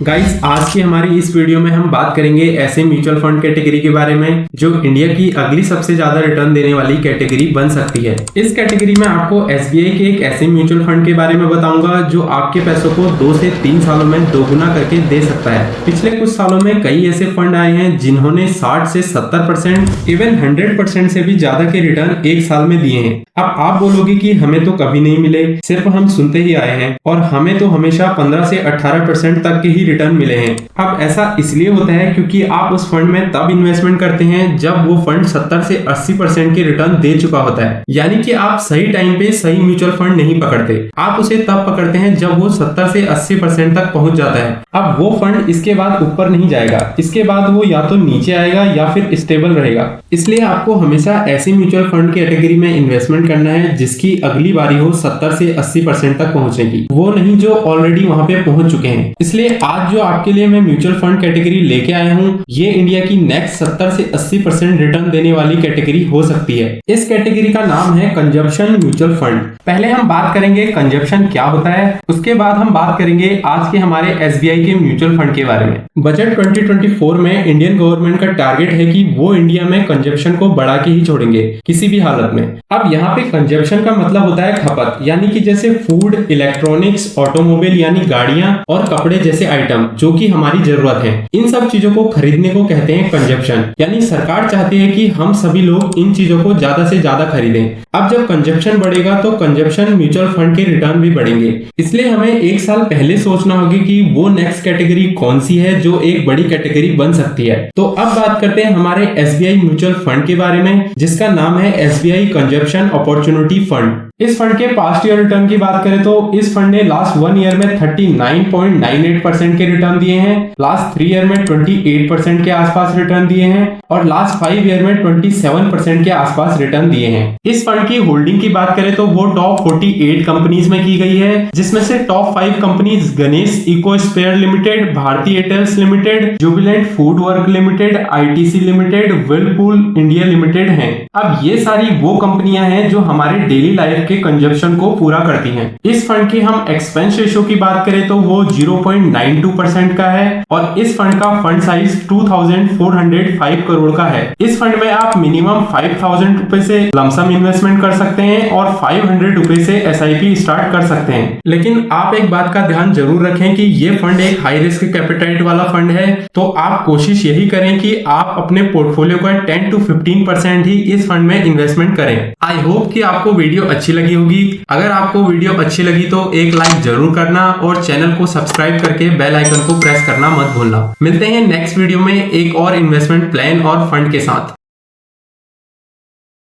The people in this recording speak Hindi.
गाइस, आज की हमारी इस वीडियो में हम बात करेंगे ऐसे म्यूचुअल फंड कैटेगरी के बारे में जो इंडिया की अगली सबसे ज्यादा रिटर्न देने वाली कैटेगरी बन सकती है। इस कैटेगरी में आपको एसबीआई के एक ऐसे म्यूचुअल फंड के बारे में बताऊंगा जो आपके पैसों को 2 से 3 सालों में दोगुना करके दे सकता है। पिछले कुछ सालों में कई ऐसे फंड आए हैं जिन्होंने 60 से 70% इवन 100% से भी ज्यादा के रिटर्न एक साल में दिए हैं। अब आप बोलोगे कि हमें तो कभी नहीं मिले, सिर्फ हम सुनते ही आए हैं और हमें तो हमेशा 15 से 18% तक के ही रिटर्न मिले हैं। अब ऐसा इसलिए होता है क्योंकि आप उस फंड में तब इन्वेस्टमेंट करते हैं जब वो फंड 70 से 80% के रिटर्न दे चुका होता है। यानी कि आप सही टाइम पे सही म्यूचुअल फंड नहीं पकड़ते, आप उसे तब पकड़ते हैं जब वो 70 से 80% तक पहुंच जाता है। अब वो फंड इसके बाद ऊपर नहीं जाएगा, इसके बाद वो या तो नीचे आएगा या फिर स्टेबल रहेगा। इसलिए आपको हमेशा ऐसी म्यूचुअल फंड कैटेगरी में इन्वेस्टमेंट करना है जिसकी अगली बारी हो 70 से 80% तक पहुंचने की, वो नहीं जो ऑलरेडी वहां पे पहुंच चुके हैं। इसलिए आज जो आपके लिए मैं म्यूचुअल फंड कैटेगरी लेके आया हूं, ये इंडिया की नेक्स्ट 70 से 80% रिटर्न देने वाली कैटेगरी हो सकती है। इस कैटेगरी का नाम है कंजप्शन म्यूचुअल फंड। पहले हम बात करेंगे कंजप्शन क्या होता है, उसके बाद हम बात करेंगे आज के हमारे एसबीआई के म्यूचुअल फंड के बारे में। बजट 2024 में इंडियन गवर्नमेंट का टारगेट है कि वो इंडिया में कंजप्शन को बढ़ा के ही छोड़ेंगे किसी भी हालत में। अब यहाँ पे कंजप्शन का मतलब होता है खपत, यानी कि जैसे फूड, इलेक्ट्रॉनिक्स, ऑटोमोबाइल यानी गाड़ियां और कपड़े जैसे आइटम जो कि हमारी जरूरत है, इन सब चीजों को खरीदने को कहते हैं कंजप्शन। यानी सरकार चाहती है कि हम सभी लोग इन चीजों को ज्यादा से ज्यादा खरीदें। अब जब कंजप्शन बढ़ेगा तो कंजप्शन म्यूचुअल फंड के रिटर्न भी बढ़ेंगे। इसलिए हमें एक साल पहले सोचना होगी कि वो नेक्स्ट कैटेगरी कौन सी है जो एक बड़ी कैटेगरी बन सकती है। तो अब बात करते हैं हमारे एसबीआई म्यूचुअल फंड के बारे में जिसका नाम है एसबीआई कंजप्शन अपॉर्चुनिटी फंड। इस फंड के पास्ट ईयर रिटर्न की बात करें तो इस फंड ने लास्ट 1 ईयर में 39.98% के रिटर्न दिए हैं, लास्ट 3 ईयर में 28% के आसपास रिटर्न दिए हैं और लास्ट 5 ईयर में 27% के आसपास रिटर्न दिए हैं। इस फंड की होल्डिंग की बात करें तो वो टॉप 48 कंपनीज में की गई है, जिसमें से top 5 companies Ganesh Ecosphere limited, Bharti Airtels limited, Jubilant Food Work limited, ITC limited, Whirlpool India limited हैं। अब ये सारी वो कंपनियां हैं जो हमारे डेली लाइफ के कंजप्शन को पूरा करती हैं। इस फंड की हम एक्सपेंस रेशियो की बात करें तो वो 0.92% का है और इस फंड का फंड साइज 2405 करोड़ का है। इस फंड में आप मिनिमम 5000 रुपए से लमसम इन्वेस्टमेंट कर सकते हैं और 500 रुपए से एसआईपी स्टार्ट कर सकते हैं। लेकिन आप एक बात का ध्यान जरूर रखें कि ये फंड एक हाई रिस्क कैपिटाइट वाला फंड है, तो आप कोशिश यही करें कि आप अपने पोर्टफोलियो का 10 to 15% ही इस फंड में इन्वेस्टमेंट करें। आई होप कि आपको वीडियो अच्छी लगी होगी। अगर आपको वीडियो अच्छी लगी तो एक लाइक जरूर करना और चैनल को सब्सक्राइब करके बेल आइकन को प्रेस करना मत भूलना। मिलते हैं नेक्स्ट वीडियो में एक और इन्वेस्टमेंट प्लान और फंड के साथ।